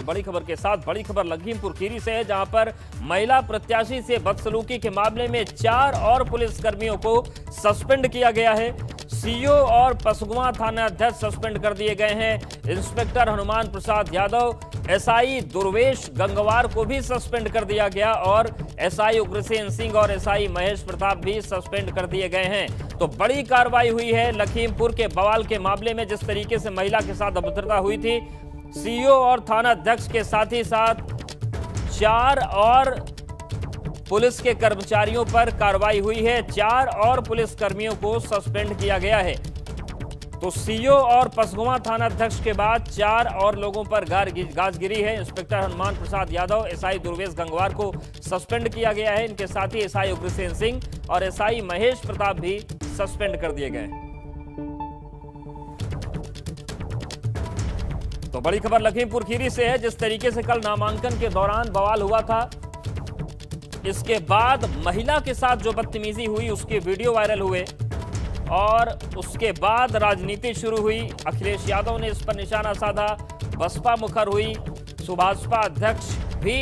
बड़ी खबर के साथ। बड़ी खबर लखीमपुर खीरी से है, जहां पर महिला प्रत्याशी से बदसलूकी के मामले में 4 और पुलिसकर्मियों को सस्पेंड किया गया है। सीओ और पसगुआ थाना अध्यक्ष सस्पेंड कर दिए गए हैं। इंस्पेक्टर हनुमान प्रसाद यादव, एसआई दुर्वेश गंगवार को भी सस्पेंड कर दिया गया और एसआई उग्रसेन सिंह और एसआई महेश प्रताप भी सस्पेंड कर दिए गए हैं। तो बड़ी कार्रवाई हुई है लखीमपुर के बवाल के मामले में। जिस तरीके से महिला के साथ अभद्रता हुई थी, सीओ और थाना अध्यक्ष के साथ ही साथ 4 और पुलिस के कर्मचारियों पर कार्रवाई हुई है। 4 और पुलिसकर्मियों को सस्पेंड किया गया है। तो सीओ और पसगुआ थाना अध्यक्ष के बाद 4 और लोगों पर गाज गिरी है। इंस्पेक्टर हनुमान प्रसाद यादव, एसआई दुर्वेश गंगवार को सस्पेंड किया गया है। इनके साथ ही एसआई उग्रसेन सिंह और एसआई महेश प्रताप भी सस्पेंड कर दिए गए हैं। तो बड़ी खबर लखीमपुर खीरी से है। जिस तरीके से कल नामांकन के दौरान बवाल हुआ था, इसके बाद महिला के साथ जो बदतमीजी हुई उसके वीडियो वायरल हुए और उसके बाद राजनीति शुरू हुई। अखिलेश यादव ने इस पर निशाना साधा, बसपा मुखर हुई, सुभाषपा अध्यक्ष भी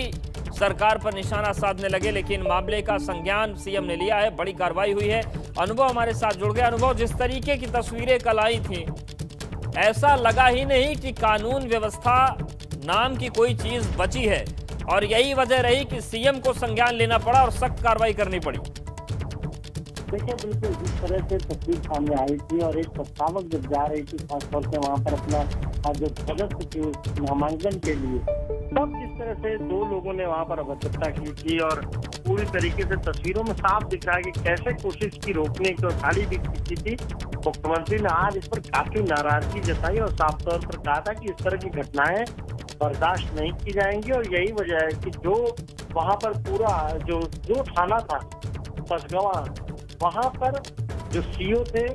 सरकार पर निशाना साधने लगे, लेकिन मामले का संज्ञान सीएम ने लिया है। बड़ी कार्रवाई हुई है। अनुभव हमारे साथ जुड़ गया। अनुभव, जिस तरीके की तस्वीरें कल आई थी, ऐसा लगा ही नहीं कि कानून व्यवस्था नाम की कोई चीज बची है, और यही वजह रही कि सीएम को संज्ञान लेना पड़ा और सख्त कार्रवाई करनी पड़ी। देखिए, बिल्कुल जिस तरह से तस्वीर सामने आई थी और एक प्रस्तावक जब जा रही थी खासतौर से वहाँ पर अपना जो सदस्य थी उस नामांकन के लिए, तब जिस तरह से 2 लोगों ने वहाँ पर अभद्रता की थी और पूरी तरीके से तस्वीरों में साफ दिख रहा है कि कैसे कोशिश की रोकने की और गाली भी की थी। मुख्यमंत्री ने आज इस पर काफी नाराजगी जताई और साफ तौर पर कहा था कि इस तरह की घटनाएं बर्दाश्त नहीं की जाएंगी। और यही वजह है कि जो वहाँ पर पूरा जो थाना था पसगवा, वहाँ पर जो सीओ थे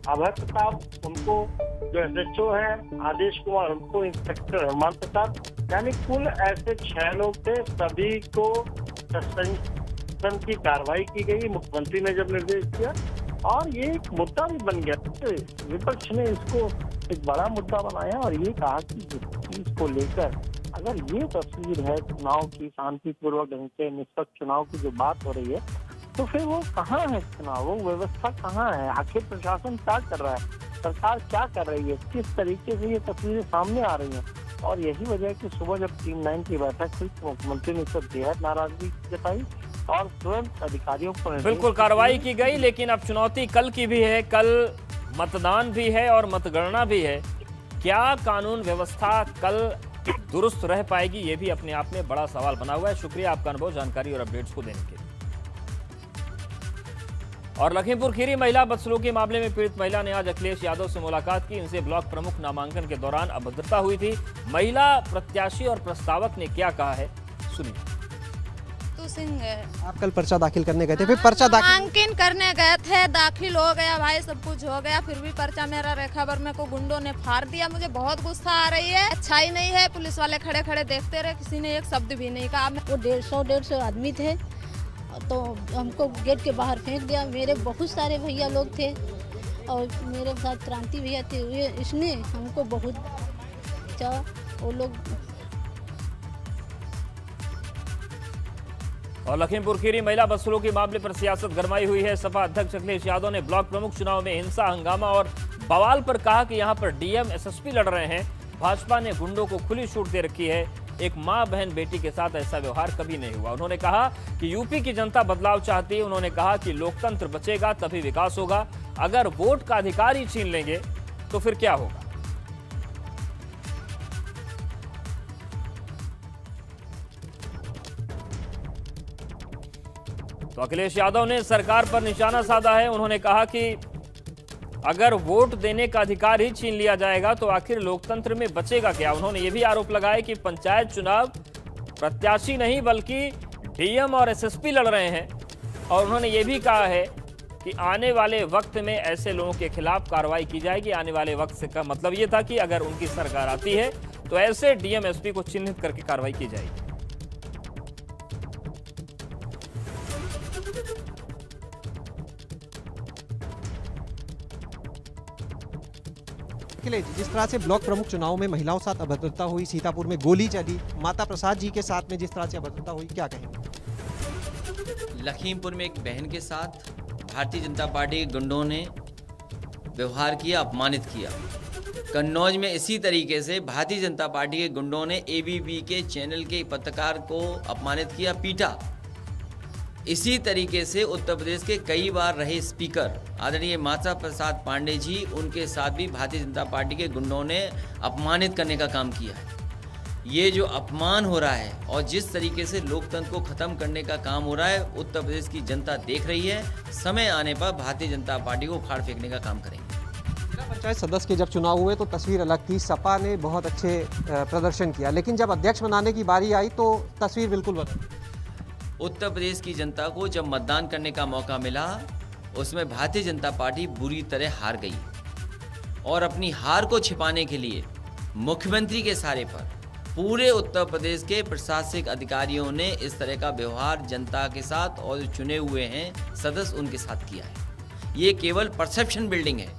अभय प्रताप, उनको जो एसएचओ है आदेश कुमार, उनको इंस्पेक्टर हनुमान प्रसाद, यानी कुल ऐसे 6 लोग थे। सभी को सस्पेंशन की कार्रवाई की गई मुख्यमंत्री ने जब निर्देश दिया, और ये एक मुद्दा भी बन गया। विपक्ष ने इसको एक बड़ा मुद्दा बनाया और ये कहा कि जिस चीज को लेकर अगर ये तस्वीर है चुनाव की, शांतिपूर्वक ढंग से निष्पक्ष चुनाव की जो बात हो रही है, तो फिर वो कहाँ है चुनाव, वो व्यवस्था कहाँ है? आखिर प्रशासन क्या कर रहा है, सरकार क्या कर रही है, किस तरीके से ये तस्वीरें सामने आ रही हैं? और यही वजह है कि सुबह जब टीम 9 की बैठक हुई तो मुख्यमंत्री ने इस पर बेहद नाराजगी जताई और तुरंत अधिकारियों को बिल्कुल कार्रवाई की गई। लेकिन अब चुनौती कल की भी है। कल मतदान भी है और मतगणना भी है। क्या कानून व्यवस्था कल दुरुस्त रह पाएगी, ये भी अपने आप में बड़ा सवाल बना हुआ है। शुक्रिया आपका अनुभव, जानकारी और अपडेट्स को देने के लिए। और लखीमपुर खीरी महिला बदसलूकी मामले में पीड़ित महिला ने आज अखिलेश यादव से मुलाकात की। इनसे ब्लॉक प्रमुख नामांकन के दौरान अभद्रता हुई थी। महिला प्रत्याशी और प्रस्तावक ने क्या कहा है, सुनिए। तो सिंह, आप कल पर्चा दाखिल करने गए थे, फिर पर्चा नामांकन करने गए थे, दाखिल हो गया भाई, सब कुछ हो गया, फिर भी पर्चा मेरा रेखा वर्मा को गुंडों ने फाड़ दिया। मुझे बहुत गुस्सा आ रही है। अच्छा ही नहीं है, पुलिस वाले खड़े खड़े देखते रहे, किसी ने एक शब्द भी नहीं कहा। वो 150 आदमी थे तो हमको गेट के बाहर फेंक दिया। मेरे बहुत सारे भैया लोग थे और मेरे साथ क्रांति भैया थे, इसने हमको बहुत वो लोग। और लखीमपुर खीरी महिला बदसलूकी मामले पर सियासत गरमाई हुई है। सपा अध्यक्ष अखिलेश यादव ने ब्लॉक प्रमुख चुनाव में हिंसा, हंगामा और बवाल पर कहा कि यहां पर डीएम एसएसपी लड़ रहे हैं। भाजपा ने गुंडों को खुली छूट दे रखी है। एक मां बहन बेटी के साथ ऐसा व्यवहार कभी नहीं हुआ। उन्होंने कहा कि यूपी की जनता बदलाव चाहती है। उन्होंने कहा कि लोकतंत्र बचेगा तभी विकास होगा। अगर वोट का अधिकार ही छीन लेंगे तो फिर क्या होगा। तो अखिलेश यादव ने सरकार पर निशाना साधा है। उन्होंने कहा कि अगर वोट देने का अधिकार ही छीन लिया जाएगा तो आखिर लोकतंत्र में बचेगा क्या। उन्होंने यह भी आरोप लगाया कि पंचायत चुनाव प्रत्याशी नहीं बल्कि डीएम और एसएसपी लड़ रहे हैं। और उन्होंने यह भी कहा है कि आने वाले वक्त में ऐसे लोगों के खिलाफ कार्रवाई की जाएगी। आने वाले वक्त से का मतलब यह था कि अगर उनकी सरकार आती है तो ऐसे डीएम एसपी को चिन्हित करके कार्रवाई की जाएगी। अखिलेश जी, जिस तरह से ब्लॉक प्रमुख चुनाव में महिलाओं के साथ अभद्रता हुई, सीतापुर में गोली चली, माता प्रसाद जी के साथ में जिस तरह से अभद्रता हुई, क्या कहेंगे? लखीमपुर में एक बहन के साथ भारतीय जनता पार्टी के गुंडों ने व्यवहार किया, अपमानित किया। कन्नौज में इसी तरीके से भारतीय जनता पार्टी के गुंडों ने एबीपी के चैनल के पत्रकार को अपमानित किया, पीटा। इसी तरीके से उत्तर प्रदेश के कई बार रहे स्पीकर आदरणीय माता प्रसाद पांडे जी, उनके साथ भी भारतीय जनता पार्टी के गुंडों ने अपमानित करने का काम किया है। ये जो अपमान हो रहा है और जिस तरीके से लोकतंत्र को ख़त्म करने का काम हो रहा है, उत्तर प्रदेश की जनता देख रही है। समय आने पर भारतीय जनता पार्टी को उखाड़ फेंकने का काम करेंगे। जिला पंचायत सदस्य के जब चुनाव हुए तो तस्वीर अलग थी, सपा ने बहुत अच्छे प्रदर्शन किया, लेकिन जब अध्यक्ष बनाने की बारी आई तो तस्वीर बिल्कुल बदली। उत्तर प्रदेश की जनता को जब मतदान करने का मौका मिला, उसमें भारतीय जनता पार्टी बुरी तरह हार गई और अपनी हार को छिपाने के लिए मुख्यमंत्री के सहारे पर पूरे उत्तर प्रदेश के प्रशासनिक अधिकारियों ने इस तरह का व्यवहार जनता के साथ और जो चुने हुए हैं सदस्य उनके साथ किया है। ये केवल परसेप्शन बिल्डिंग है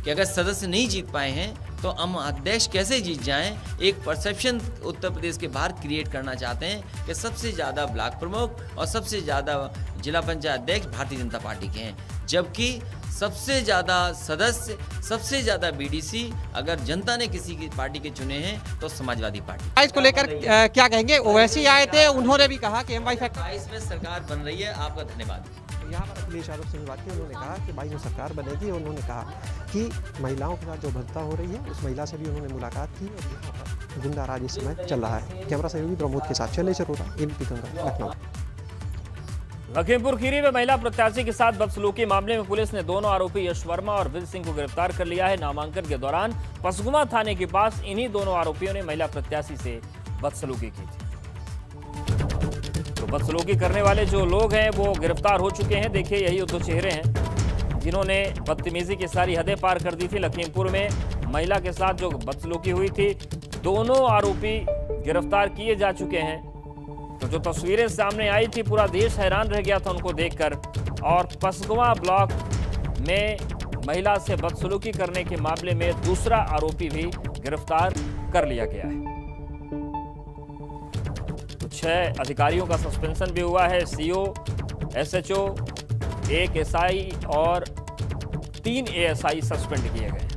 कि अगर सदस्य नहीं जीत पाए हैं तो हम अध्यक्ष कैसे जीत जाएं। एक परसेप्शन उत्तर प्रदेश के बाहर क्रिएट करना चाहते हैं कि सबसे ज़्यादा ब्लॉक प्रमुख और सबसे ज़्यादा जिला पंचायत अध्यक्ष भारतीय जनता पार्टी के हैं, जबकि सबसे ज़्यादा सदस्य, सबसे ज़्यादा बीडीसी अगर जनता ने किसी की पार्टी के चुने हैं तो समाजवादी पार्टी। इसको लेकर क्या कहेंगे? ओवैसी आए थे, उन्होंने भी कहा कि MY फैक्टर 22 में सरकार बन रही है। आपका धन्यवाद। यहाँ पर अखिलेश यादव से भी बात की, उन्होंने कहा कि 22 में सरकार बनेगी। उन्होंने कहा कि महिलाओं के साथ जो भद्रता हो रही है उस महिला से भी उन्होंने मुलाकात की और यहाँ पर गुंडा राज इस समय चल रहा है। कैमरा सहयोगी प्रमोद के साथ शैलेश अरोड़ा, ABP गंगा, लखनऊ। लखीमपुर खीरी में महिला प्रत्याशी के साथ बदसलूकी मामले में पुलिस ने दोनों आरोपी यश वर्मा और विल सिंह को गिरफ्तार कर लिया है। नामांकन के दौरान पसगुमा थाने के पास इन्हीं दोनों आरोपियों ने महिला प्रत्याशी से बदसलूकी की थी। तो बदसलूकी करने वाले जो लोग हैं वो गिरफ्तार हो चुके हैं। देखिए, यही दो चेहरे हैं जिन्होंने बदतमीजी की सारी हदें पार कर दी थी। लखीमपुर में महिला के साथ जो बदसलूकी हुई थी, दोनों आरोपी गिरफ्तार किए जा चुके हैं। तो जो तस्वीरें सामने आई थी, पूरा देश हैरान रह गया था उनको देखकर। और पसगुमा ब्लॉक में महिला से बदसलूकी करने के मामले में दूसरा आरोपी भी गिरफ्तार कर लिया गया है। तो 6 अधिकारियों का सस्पेंशन भी हुआ है। CO, SHO, 1 SI और 3 ASI सस्पेंड किए गए।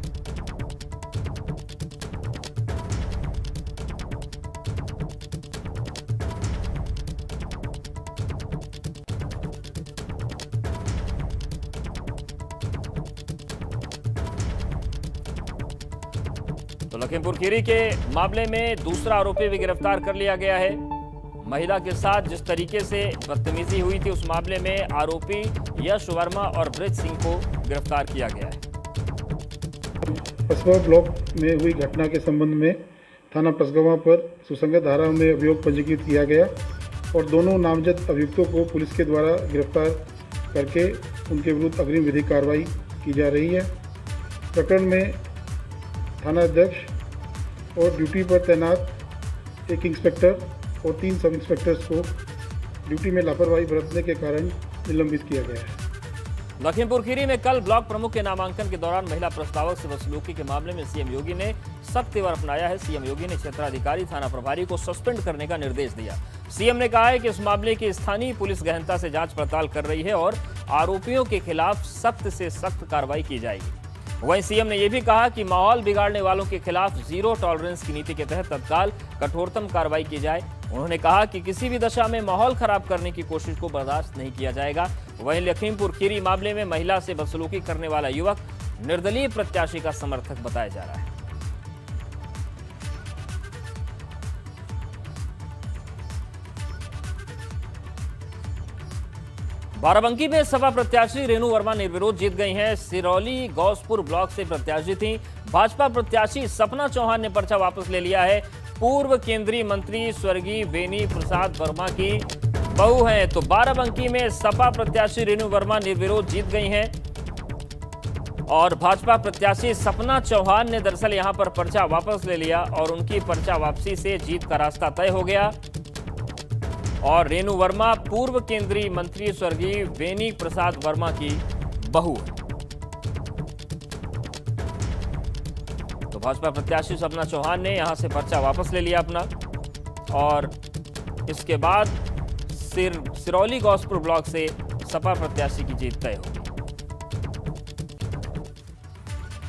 तो लखीमपुर खीरी के मामले में दूसरा आरोपी भी गिरफ्तार कर लिया गया है। महिला के साथ जिस तरीके से बदतमीजी हुई थी उस मामले में आरोपी यश वर्मा और ब्रिज सिंह को गिरफ्तार किया गया है। पसगवा ब्लॉक में हुई घटना के संबंध में थाना पसगवा पर सुसंगत धारा में अभियोग पंजीकृत किया गया और दोनों नामजद अभियुक्तों को पुलिस के द्वारा गिरफ्तार करके उनके विरुद्ध अग्रिम विधिक कार्रवाई की जा रही है। प्रकरण में थाना अध्यक्ष और ड्यूटी पर तैनात 1 इंस्पेक्टर और 3 सब इंस्पेक्टर्स को ड्यूटी में लापरवाही बरतने के कारण निलंबित किया गया है। लखीमपुर खीरी में कल ब्लॉक प्रमुख के नामांकन के दौरान महिला प्रस्तावक से बदसलूकी के मामले में सीएम योगी ने सख्त तेवर अपनाया है। सीएम योगी ने क्षेत्राधिकारी थाना प्रभारी को सस्पेंड करने का निर्देश दिया। सीएम ने कहा है कि इस मामले की स्थानीय पुलिस गहनता से जांच पड़ताल कर रही है और आरोपियों के खिलाफ सख्त से सख्त कार्रवाई की जाएगी। वहीं सीएम ने यह भी कहा कि माहौल बिगाड़ने वालों के खिलाफ जीरो टॉलरेंस की नीति के तहत तत्काल कठोरतम कार्रवाई की जाए। उन्होंने कहा कि किसी भी दशा में माहौल खराब करने की कोशिश को बर्दाश्त नहीं किया जाएगा। वहीं लखीमपुर खीरी मामले में महिला से बदसलूकी करने वाला युवक निर्दलीय प्रत्याशी का समर्थक बताया जा रहा है। बाराबंकी में सपा प्रत्याशी रेणु वर्मा निर्विरोध जीत गई हैं। सिरौली गौसपुर ब्लॉक से प्रत्याशी थी। भाजपा प्रत्याशी सपना चौहान ने पर्चा वापस ले लिया है। पूर्व केंद्रीय मंत्री स्वर्गीय बेनी प्रसाद वर्मा की बहू हैं। तो बाराबंकी में सपा प्रत्याशी रेणु वर्मा निर्विरोध जीत गई हैं और भाजपा प्रत्याशी सपना चौहान ने दरअसल यहां पर पर्चा वापस ले लिया और उनकी पर्चा वापसी से जीत का रास्ता तय हो गया। और रेणु वर्मा पूर्व केंद्रीय मंत्री स्वर्गीय बेनी प्रसाद वर्मा की बहू है। भाजपा प्रत्याशी सपना चौहान ने यहां से पर्चा वापस ले लिया अपना और इसके बाद सिरौली गौसपुर ब्लॉक से सपा प्रत्याशी की जीत तय होगी।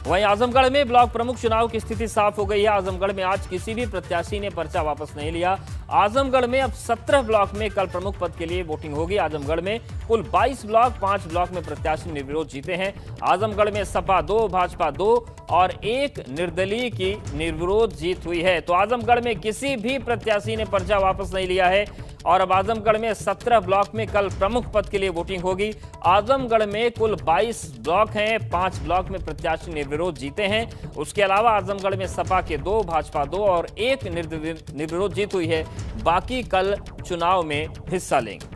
वहीं आजमगढ़ में ब्लॉक प्रमुख चुनाव की स्थिति साफ हो गई है। आजमगढ़ में आज किसी भी प्रत्याशी ने पर्चा वापस नहीं लिया। आजमगढ़ में अब 17 ब्लॉक में कल प्रमुख पद के लिए वोटिंग होगी। आजमगढ़ में कुल 22 ब्लॉक, 5 ब्लॉक में प्रत्याशी निर्विरोध जीते हैं। आजमगढ़ में सपा 2, भाजपा 2 और 1 निर्दलीय की निर्विरोध जीत हुई है। तो आजमगढ़ में किसी भी प्रत्याशी ने पर्चा वापस नहीं लिया है और अब आजमगढ़ में 17 ब्लॉक में कल प्रमुख पद के लिए वोटिंग होगी। आजमगढ़ में कुल 22 ब्लॉक हैं, 5 ब्लॉक में प्रत्याशी निर्विरोध जीते हैं। उसके अलावा आजमगढ़ में सपा के 2, भाजपा 2 और 1 निर्विरोध जीत हुई है। बाकी कल चुनाव में हिस्सा लेंगे।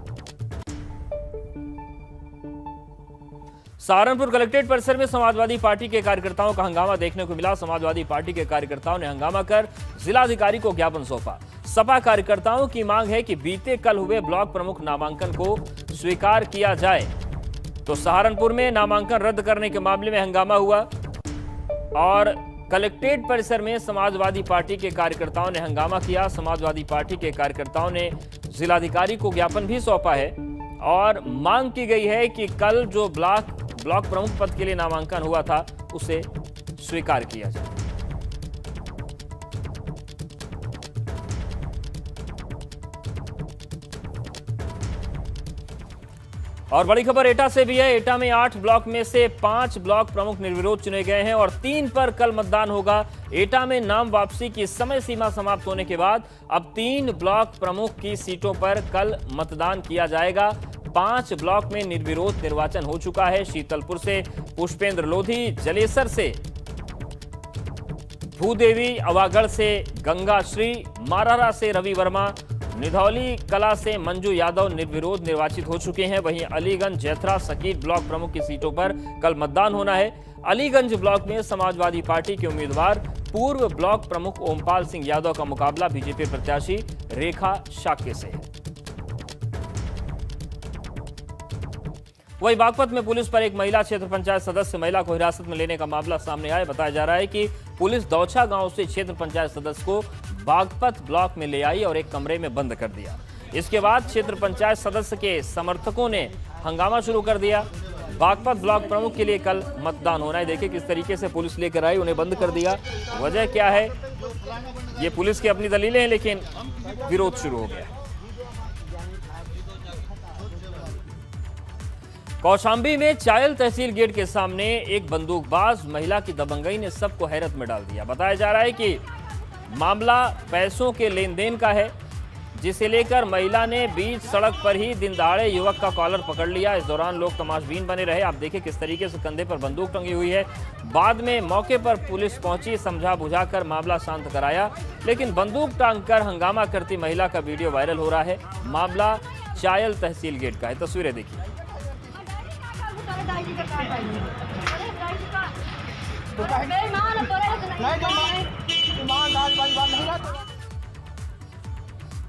सहारनपुर कलेक्ट्रेट परिसर में समाजवादी पार्टी के कार्यकर्ताओं का हंगामा देखने को मिला। समाजवादी पार्टी के कार्यकर्ताओं ने हंगामा कर जिलाधिकारी को ज्ञापन सौंपा। सपा कार्यकर्ताओं की मांग है कि बीते कल हुए ब्लॉक प्रमुख नामांकन को स्वीकार किया जाए। तो सहारनपुर में नामांकन रद्द करने के मामले में हंगामा हुआ और कलेक्ट्रेट परिसर में समाजवादी पार्टी के कार्यकर्ताओं ने हंगामा किया। समाजवादी पार्टी के कार्यकर्ताओं ने जिलाधिकारी को ज्ञापन भी सौंपा है और मांग की गई है कि कल जो ब्लॉक प्रमुख पद के लिए नामांकन हुआ था उसे स्वीकार किया जाए। और बड़ी खबर एटा से भी है। एटा में 8 ब्लॉक में से 5 ब्लॉक प्रमुख निर्विरोध चुने गए हैं और 3 पर कल मतदान होगा। एटा में नाम वापसी की समय सीमा समाप्त होने के बाद अब 3 ब्लॉक प्रमुख की सीटों पर कल मतदान किया जाएगा। 5 ब्लॉक में निर्विरोध निर्वाचन हो चुका है। शीतलपुर से पुष्पेंद्र लोधी, जलेसर से भूदेवी, अवागढ़ से गंगा श्री, मारारा से रवि वर्मा, निधौली कला से मंजू यादव निर्विरोध निर्वाचित हो चुके हैं। वहीं अलीगंज, जैथरा, सकीट ब्लॉक प्रमुख की सीटों पर कल मतदान होना है। अलीगंज ब्लॉक में समाजवादी पार्टी के उम्मीदवार पूर्व ब्लॉक प्रमुख ओमपाल सिंह यादव का मुकाबला बीजेपी प्रत्याशी रेखा शाक्य से है। वहीं बागपत में पुलिस पर एक महिला क्षेत्र पंचायत सदस्य महिला को हिरासत में लेने का मामला सामने आया। बताया जा रहा है कि पुलिस दौछा गांव से क्षेत्र पंचायत सदस्य को बागपत ब्लॉक में ले आई और एक कमरे में बंद कर दिया। इसके बाद क्षेत्र पंचायत सदस्य के समर्थकों ने हंगामा शुरू कर दिया। बागपत ब्लॉक प्रमुख के लिए कल मतदान होना है। देखिए किस तरीके से पुलिस लेकर आई, उन्हें बंद कर दिया। वजह क्या है, ये पुलिस की अपनी दलीलें हैं, लेकिन विरोध शुरू हो गया। कौशाम्बी में चायल तहसील गेट के सामने एक बंदूकबाज महिला की दबंगई ने सबको हैरत में डाल दिया। बताया जा रहा है कि मामला पैसों के लेन देन का है, जिसे लेकर महिला ने बीच सड़क पर ही दिन दहाड़े युवक का कॉलर पकड़ लिया। इस दौरान लोग तमाशबीन बने रहे। आप देखिए किस तरीके से कंधे पर बंदूक टंगी हुई है। बाद में मौके पर पुलिस पहुंची, समझा बुझाकर मामला शांत कराया, लेकिन बंदूक टांग कर हंगामा करती महिला का वीडियो वायरल हो रहा है। मामला चायल तहसील गेट का है। तस्वीरें देखिए।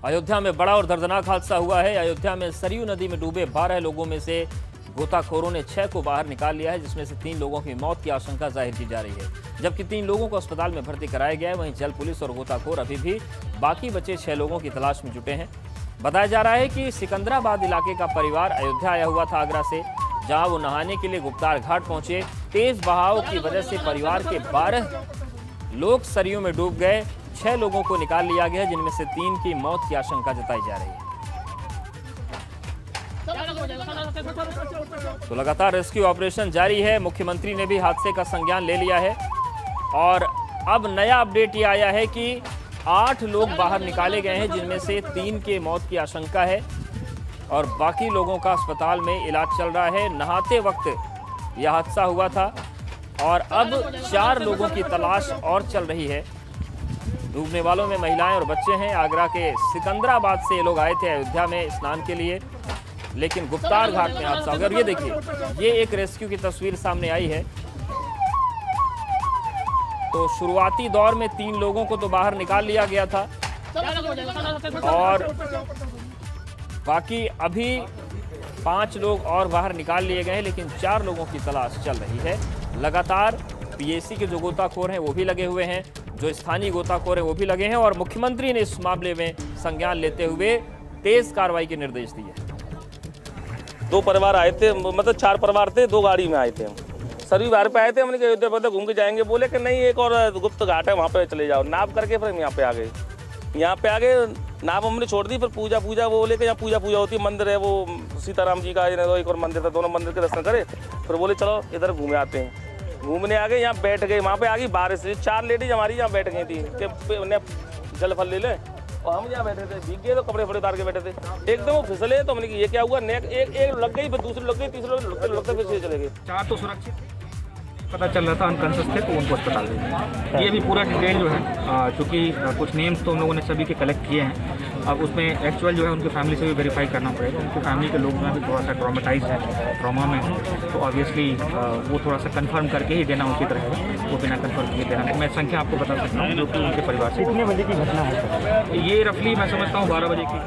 अयोध्या में बड़ा और दर्दनाक हादसा हुआ है। अयोध्या में सरयू नदी में डूबे 12 लोगों में से गोताखोरों ने 6 को बाहर निकाल लिया है, जिसमें से 3 लोगों की मौत की आशंका जाहिर की जा रही है, जबकि 3 लोगों को अस्पताल में भर्ती कराया गया है। वहीं जल पुलिस और गोताखोर अभी भी बाकी बचे 6 लोगों की तलाश में जुटे हैं। बताया जा रहा है कि सिकंदराबाद इलाके का परिवार अयोध्या आया हुआ था आगरा से, जहां वो नहाने के लिए गुप्तार घाट पहुंचे। तेज बहाव की वजह से परिवार के 12 लोग सरयू में डूब गए। 6 लोगों को निकाल लिया गया, जिनमें से 3 की मौत की आशंका जताई जा रही है। तो लगातार रेस्क्यू ऑपरेशन जारी है। मुख्यमंत्री ने भी हादसे का संज्ञान ले लिया है और अब नया अपडेट ये आया है कि 8 लोग बाहर निकाले गए हैं, जिनमें से 3 के मौत की आशंका है और बाकी लोगों का अस्पताल में इलाज चल रहा है। नहाते वक्त यह हादसा हुआ था और अब 4 लोगों की तलाश और चल रही है। डूबने वालों में महिलाएं और बच्चे हैं। आगरा के सिकंदराबाद से ये लोग आए थे अयोध्या में स्नान के लिए, लेकिन गुप्तार घाट में हादसा हो गया। ये देखिए, ये एक रेस्क्यू की तस्वीर सामने आई है। तो शुरुआती दौर में 3 लोगों को तो बाहर निकाल लिया गया था और बाकी अभी 5 लोग और बाहर निकाल लिए गए हैं, लेकिन 4 लोगों की तलाश चल रही है। लगातार पीएसी के जो गोताखोर हैं वो भी लगे हुए हैं, जो स्थानीय गोताखोर हैं वो भी लगे हैं और मुख्यमंत्री ने इस मामले में संज्ञान लेते हुए तेज कार्रवाई के निर्देश दिए। 2 परिवार आए थे, मतलब 4 परिवार थे, 2 गाड़ी में आए थे। हम सभी बाहर पे आए थे, हमने कहा इधर घूम के जाएंगे, बोले कि नहीं एक और गुप्त घाट है वहाँ पे चले जाओ। नाप करके फिर हम यहाँ पे आ गए। यहाँ पे आ गए, नाप हमने छोड़ दी। फिर पूजा वो बोले कि यहाँ पूजा होती है, मंदिर है वो सीताराम जी का, एक और मंदिर था, दोनों मंदिर के दर्शन करे। फिर बोले चलो इधर घूमे आते हैं। घूमने आ गए, यहाँ बैठ गए। वहाँ पे आ गई बारिश, 4 लेडीज हमारी यहाँ बैठ गई थी कि उन्हें जल फल ले ले, और हम यहाँ बैठे थे, भीग गए तो कपड़े फड़े उतार के बैठे थे। एकदम वो फिसले तो हमने ये क्या हुआ, एक लग गई, फिर दूसरी लग गई, तीसरी लगते फिर चले गए। 4 तो सुरक्षित पता चल रहा था, अनकॉन्शियस थे तो उनको अस्पताल ले गए। ये भी पूरा डिटेल जो है, चूँकि कुछ नेम्स तो हम लोगों ने सभी के कलेक्ट किए हैं। अब उसमें एक्चुअल जो है उनकी फैमिली से भी वेरीफाई करना पड़ेगा। उनकी फैमिली के लोग में भी थोड़ा सा ट्रॉमेटाइज है, ट्रॉमा में है, तो ऑब्वियसली वो थोड़ा सा कंफर्म करके ही देना उचित रहेगा। वो बिना कंफर्म किए देना। मैं संख्या आपको बता सकता हूँ जो कि उनके परिवार से। कितने बजे की घटना है ये? रफली मैं समझता हूँ 12 बजे की।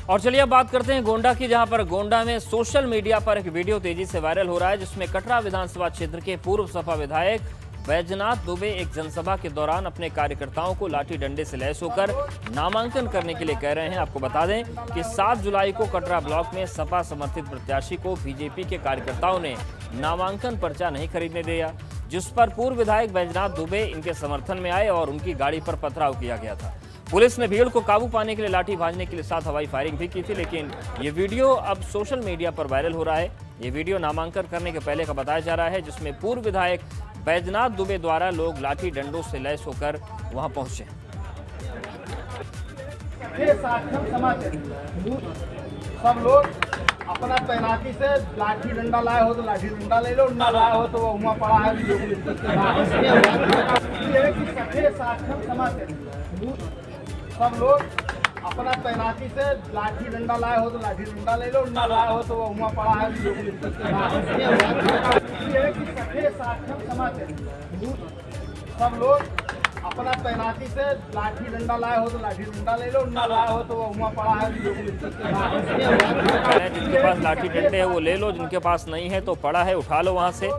और चलिए अब बात करते हैं गोंडा की, जहां पर गोंडा में सोशल मीडिया पर एक वीडियो तेजी से वायरल हो रहा है, जिसमें कटरा विधानसभा क्षेत्र के पूर्व सपा विधायक बैजनाथ दुबे एक जनसभा के दौरान अपने कार्यकर्ताओं को लाठी डंडे से लैस होकर नामांकन करने के लिए कह रहे हैं। आपको बता दें कि 7 जुलाई को कटरा ब्लॉक में सपा समर्थित प्रत्याशी को बीजेपी के कार्यकर्ताओं ने नामांकन पर्चा नहीं खरीदने दिया, जिस पर पूर्व विधायक बैजनाथ दुबे इनके समर्थन में आए और उनकी गाड़ी पर पथराव किया गया था। पुलिस ने भीड़ को काबू पाने के लिए लाठी भाजने के लिए साथ हवाई फायरिंग भी की थी, लेकिन ये वीडियो अब सोशल मीडिया पर वायरल हो रहा है। ये वीडियो नामांकन करने के पहले का बताया जा रहा है, जिसमें पूर्व विधायक बैजनाथ दुबे द्वारा लोग लाठी डंडों से लैस होकर वहां पहुंचे। सब लोग अपना तैनाती से लाठी डंडा लाए हो तो लाठी डंडा ले लो, ना लाए हो तो वो हुआ पड़ा है। सब लोग अपना तैनाती से लाठी डंडा लाए हो तो लाठी डंडा ले लो, ना लाए हो तो वो हुआ पड़ा है। सब लोग अपना तैनाती से लाठी डंडा लाए हो तो लाठी डंडा ले लो, ना लाए हो तो वो हुआ पड़ा है। जिनके पास लाठी डंडे है वो ले लो, जिनके पास नहीं है तो पड़ा है उठा लो वहां से।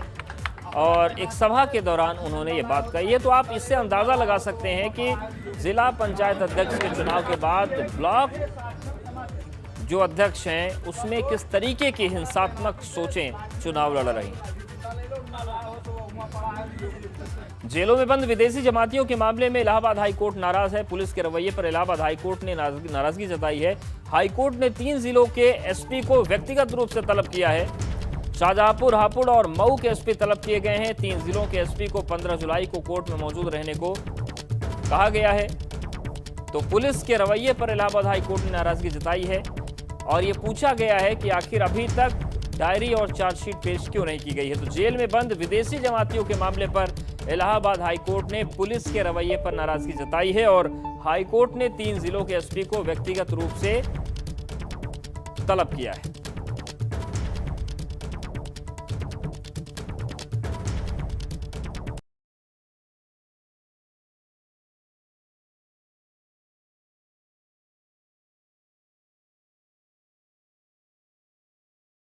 और एक सभा के दौरान उन्होंने ये बात कही है। तो आप इससे अंदाजा लगा सकते हैं कि जिला पंचायत अध्यक्ष के चुनाव के बाद ब्लॉक जो अध्यक्ष हैं उसमें किस तरीके की हिंसात्मक सोचें चुनाव लड़ रही हैं। जेलों में बंद विदेशी जमातियों के मामले में इलाहाबाद हाईकोर्ट नाराज है। पुलिस के रवैये पर इलाहाबाद हाईकोर्ट ने नाराजगी जताई है। हाईकोर्ट ने 3 जिलों के एसपी को व्यक्तिगत रूप से तलब किया है। शाहजहांपुर, हापुड़ और मऊ के एसपी तलब किए गए हैं। 3 जिलों के एसपी को 15 जुलाई को कोर्ट में मौजूद रहने को कहा गया है। तो पुलिस के रवैये पर इलाहाबाद हाईकोर्ट ने नाराजगी जताई है और ये पूछा गया है कि आखिर अभी तक डायरी और चार्जशीट पेश क्यों नहीं की गई है। तो जेल में बंद विदेशी जमातियों के मामले पर इलाहाबाद हाईकोर्ट ने पुलिस के रवैये पर नाराजगी जताई है और हाईकोर्ट ने 3 जिलों के एसपी को व्यक्तिगत रूप से तलब किया है।